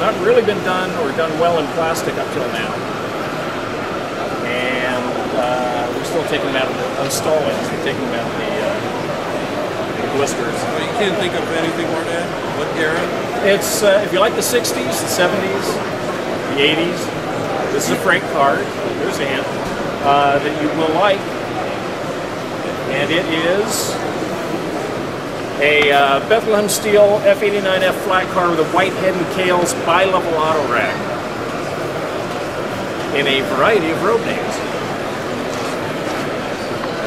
not really been done or done well in plastic up till now. And we're still taking them out of the installing, so we're taking them out of the blisters. Well, you can't think of anything more than what era? It's, if you like the 60s, the 70s, the 80s, this is a freight card, there's a hint, that you will like. And it is a Bethlehem Steel F89F flat car with a white head and tails bi-level auto rack in a variety of road names.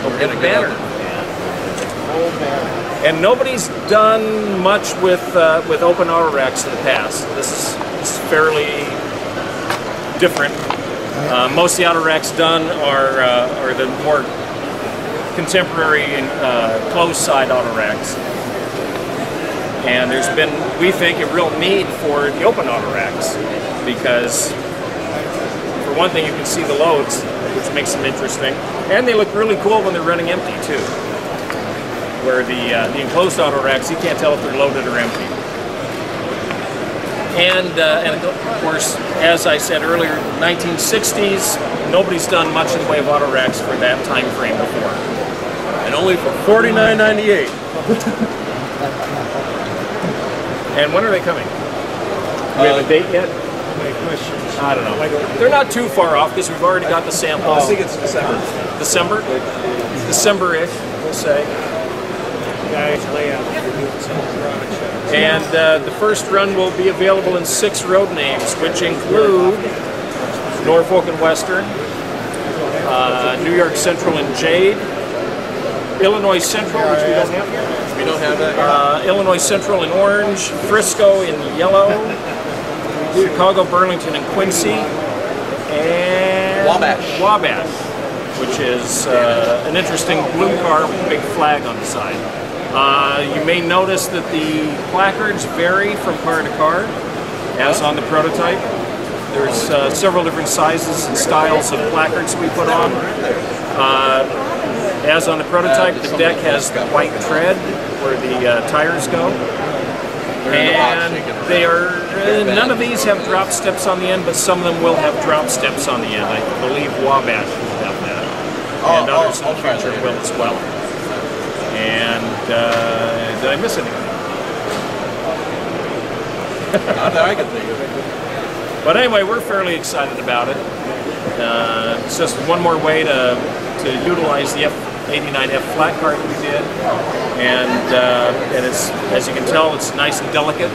We're gonna banner. And nobody's done much with open auto racks in the past. This is fairly different. Most of the auto racks done are the more contemporary and closed side auto racks. And there's been, we think, a real need for the open auto racks because, for one thing, you can see the loads, which makes them interesting, and they look really cool when they're running empty too. Where the enclosed auto racks, you can't tell if they're loaded or empty. And of course, as I said earlier, 1960s, nobody's done much in the way of auto racks for that time frame before, and only for $49.98. And when are they coming? Do we have a date yet? I don't know. They're not too far off because we've already got the sample. I think it's December. December? December-ish, we'll say. Guys lay out and the first run will be available in 6 road names, which include Norfolk and Western, New York Central and Jade, Illinois Central, which we don't have here. We don't have that. Illinois Central in orange, Frisco in yellow, Chicago, Burlington, and Quincy, and Wabash, which is an interesting blue car with a big flag on the side. You may notice that the placards vary from car to car, as on the prototype. There's several different sizes and styles of placards we put on. As on the prototype, the deck has the white tread where the tires go. And they are, none of these have drop steps on the end, but some of them will have drop steps on the end. I believe Wabash will have that. And others in the future will as well. And did I miss anything? Not that I can think of it. But anyway, we're fairly excited about it. It's just one more way to utilize the F89F flat car that we did, and it's, as you can tell, it's nice and delicate,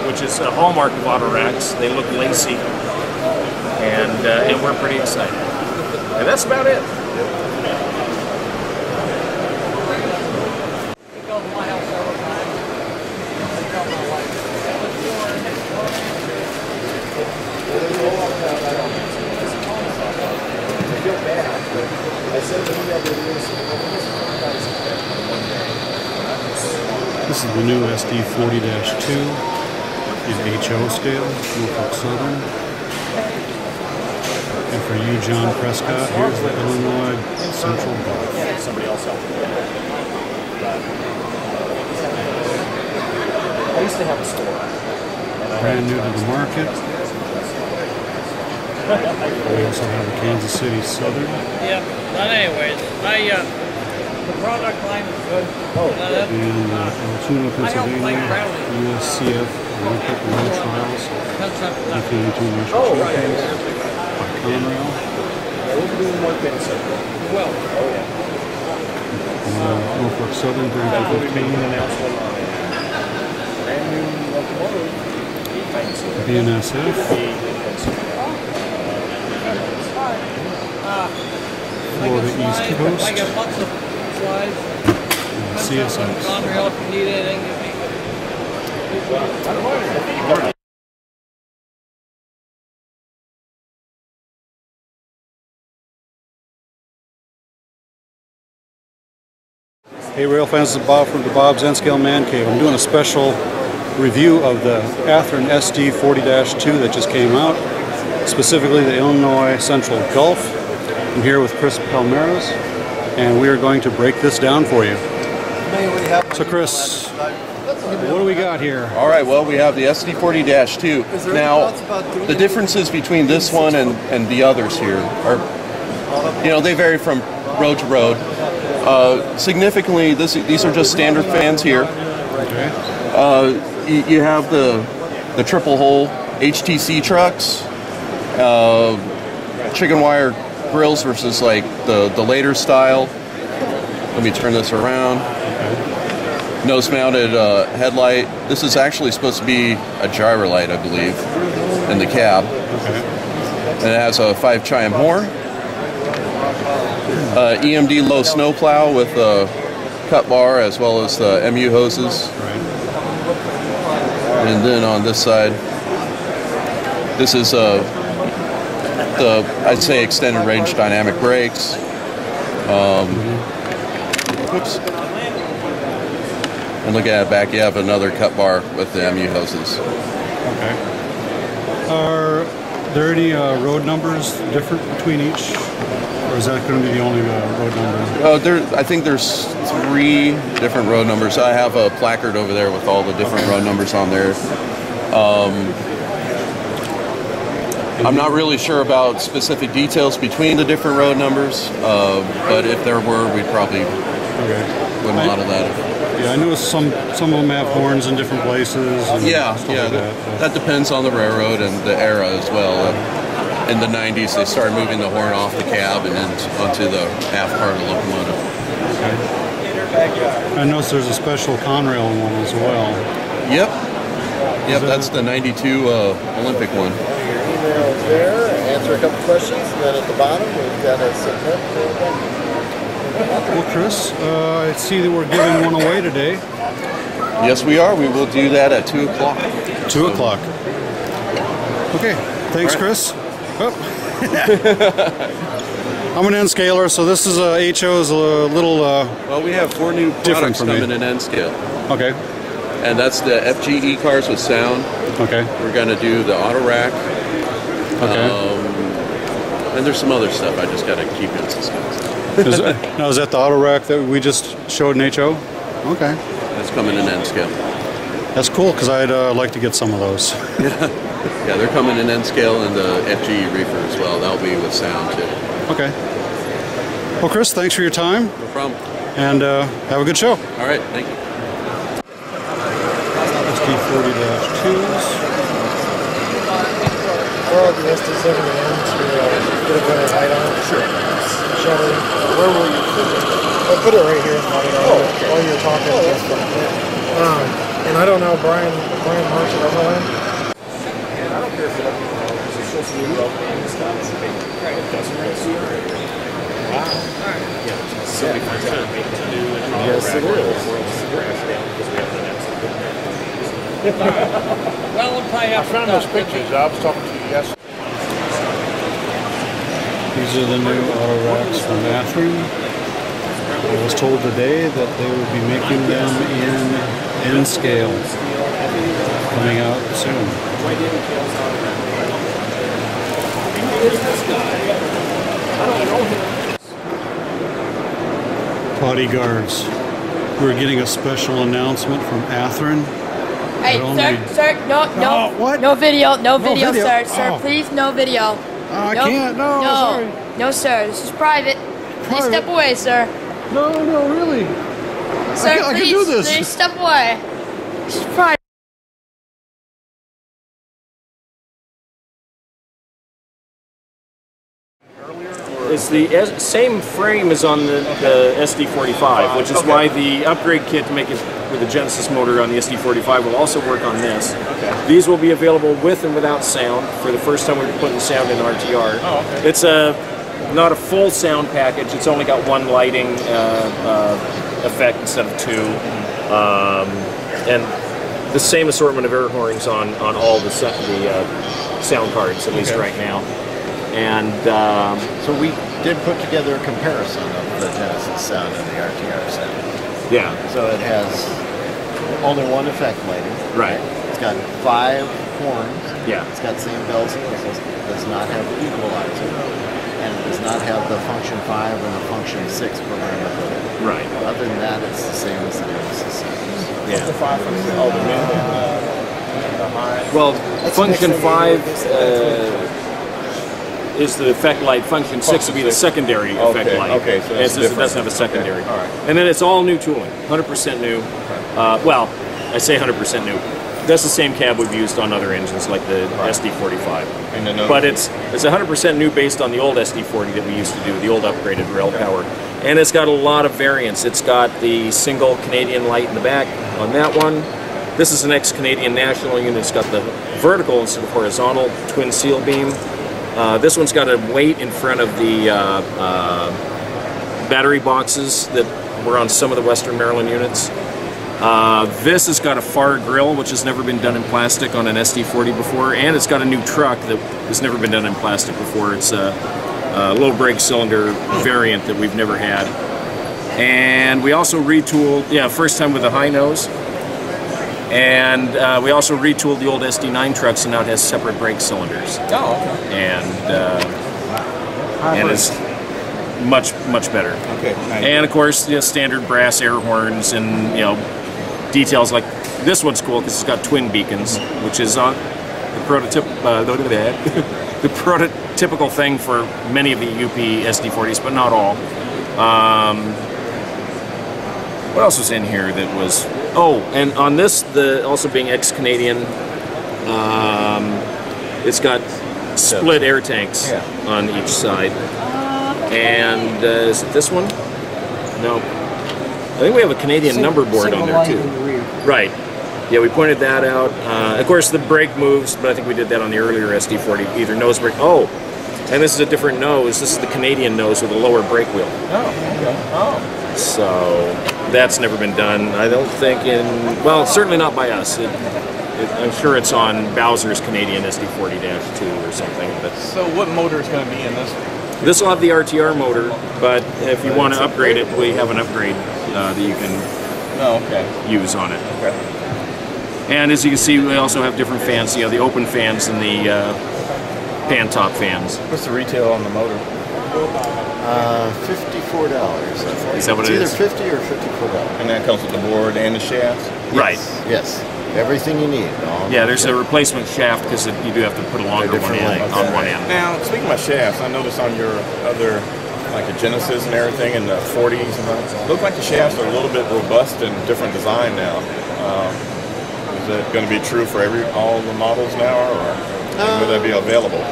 which is a hallmark of auto racks. They look lacy, and we're pretty excited. And that's about it. This is the new SD40-2 in HO scale, Norfolk Southern. And for you, John Prescott, here's the Illinois Central Golf. Somebody else out there. I used to have a store. Brand new to the market. We also have the Kansas City Southern. Yeah, but anyways, the product line is good. In Altoona, Pennsylvania, USCF Olympic Road Trials, became 2 national champions by Conrail. We're doing more things. Well, Norfolk Southern, 3215. BNSF. Florida East Coast. I got lots of slides. CSX. Conrail, if you need anything, Hey rail fans, this is Bob from the Bob's N-Scale Man Cave. I'm doing a special review of the Athearn SD40-2 that just came out, specifically the Illinois Central Gulf. I'm here with Chris Palmnarez, and we are going to break this down for you. So Chris, What do we got here? All right, well, we have the SD40-2. Now, the differences between this one and the others here are, they vary from road to road. Significantly, these are just standard fans here. Okay. You have the triple hole HTC trucks, chicken wire grills versus like the later style. Let me turn this around. Nose-mounted headlight. This is actually supposed to be a gyro light, I believe, in the cab. Okay. And it has a 5-chime horn. EMD low snowplow with a cut bar as well as the MU hoses. Right. And then on this side, this is I'd say extended range dynamic brakes. Whoops. And look at it back, you have another cut bar with the MU hoses. Okay. Are there any road numbers different between each? Or is that going to be the only road number? I think there's 3 different road numbers. I have a placard over there with all the different road numbers on there. I'm not really sure about specific details between the different road numbers, but if there were, we'd probably would model that. Yeah, I know some of them have horns in different places. And stuff like that depends on the railroad and the era as well. In the 90s, they started moving the horn off the cab and then onto the aft part of the locomotive. Okay. I noticed there's a special Conrail one as well. Yep, that's the 92 Olympic one. Email there, answer a couple questions, and then at the bottom we've got a submit. Well, Chris, I see that we're giving one away today. Yes, we are. We will do that at 2 o'clock. 2 o'clock. Okay, thanks, Chris. Oh. I'm an N-scaler, so this is HO is a little well, we have 4 new products coming in N-scale. Okay. And that's the FGE cars with sound. Okay. We're going to do the auto rack. Okay. And there's some other stuff I just got to keep in suspense. Now, is that the auto rack that we just showed in HO? Okay. That's coming in N-scale. That's cool, because I'd like to get some of those. Yeah, they're coming in N-scale and the FGE reefer as well. That'll be with sound too. Okay. Well, Chris, thanks for your time. No problem. And have a good show. All right, thank you. SD40-2s. Well, the SD70 to put a better height on it. Sure. Shutter. Where will you put it? I'll put it right here. While you're talking. And I don't know, Brian Marsh at Overland. I don't care if it's supposed to be Yes, it is. Well, we'll probably have I found those pictures. I was talking to you yesterday. These are the new auto racks from Athearn. I was told today that they would be making them in N-scale, coming out soon. Bodyguards. We're getting a special announcement from Athearn. Hey, sir, no, what? no video, video? sir, Oh. please, no video. I can't, sorry. No, sir, this is private. Please step away, sir. No, really. Sir, I can do this. Please step away. This is private. It's the same frame as on the SD45, which is why the upgrade kit to make it with the Genesis motor on the SD45 will also work on this. Okay. These will be available with and without sound. For the first time we're putting sound in RTR. Oh, okay. It's not a full sound package. It's only got one lighting effect instead of 2. And the same assortment of air horns on all the sound cards, at least right now. And so we did put together a comparison of the Genesis sound and the RTR sound. Yeah. So it has only one effect lighting. Right. It's got 5 horns. Yeah. It's got same bells and whistles. It does not have an equalizer. and it does not have the function 5 and the function 6 program with it. Right. Other than that, it's the same as the Nemesis. Yeah. The 5 from the mid and the high. Well, function 5 is the effect light. Function 6 would be the secondary effect light. Okay, so it doesn't have a secondary. Okay. All right. And then it's all new tooling, 100% new. Well, I say 100% new. That's the same cab we've used on other engines like the SD45. But it's 100% new based on the old SD40 that we used to do, the old upgraded rail power. And it's got a lot of variants. It's got the single Canadian light in the back on that one. This is an ex-Canadian National unit. It's got the vertical instead of horizontal twin seal beam. This one's got a weight in front of the battery boxes that were on some of the Western Maryland units. This has got a far grill, which has never been done in plastic on an SD40 before, and it's got a new truck that has never been done in plastic before. It's a low brake cylinder variant that we've never had. And we also retooled, first time with a high nose. And we also retooled the old SD9 trucks, and now it has separate brake cylinders. Oh, okay. And it's much better. Okay. And of course, standard brass air horns and details like this one's cool because it's got twin beacons, which is on the the prototypical thing for many of the UP SD40s, but not all. What else was in here that was? Oh, and on this, also being ex-Canadian, it's got split air tanks on each side. And is it this one? No. I think we have a Canadian number board on there too. Right. Yeah, we pointed that out. Of course, the brake moves, but I think we did that on the earlier SD40. Either nose brake. Oh, and this is a different nose. This is the Canadian nose with a lower brake wheel. Oh, okay. Oh. So that's never been done. I don't think well, certainly not by us. I'm sure it's on Bowser's Canadian SD40-2 or something. But So what motor is going to be in this? This will have the RTR motor, but if you want to upgrade it, we have an upgrade that you can use on it. Okay. And as you can see, we also have different fans. You have the open fans and the pan top fans. What's the retail on the motor? $54. Is that what it is? It's either $50 or $54. And that comes with the board and the shafts? Right. Yes. Everything you need. Yeah, there's a replacement shaft because you do have to put a longer one in on one end. Now, speaking of shafts, I noticed on your other, like a Genesis and everything in the 40s, and look like the shafts are a little bit robust and different design now. Is that going to be true for all the models now, or will that be available?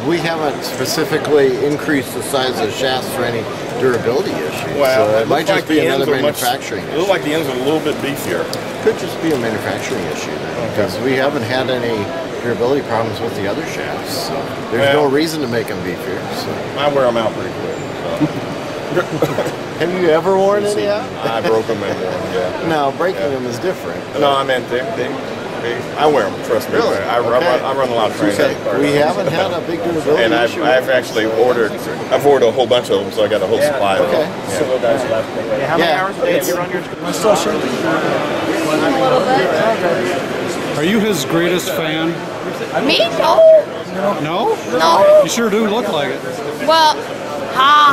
We haven't specifically increased the size of the shafts for any durability issues. Well, so it might just be another manufacturing issue. It looks like the ends are a little bit beefier. Could just be a manufacturing issue then, because we haven't had any durability problems with the other shafts. So there's no reason to make them beefier. So. I wear them out pretty quick. So. Have you ever worn any out? I broke them and worn them, yeah. No, breaking them is different. No, I meant I wear them, trust me. Really? I run a lot of trains. We haven't had a big durability and issue. I've actually ordered a whole bunch of them, so I got a whole supply of them. Okay. How many hours a day do you run your Are you his greatest fan? Me? No. No? No. You sure do look like it. Well, ha.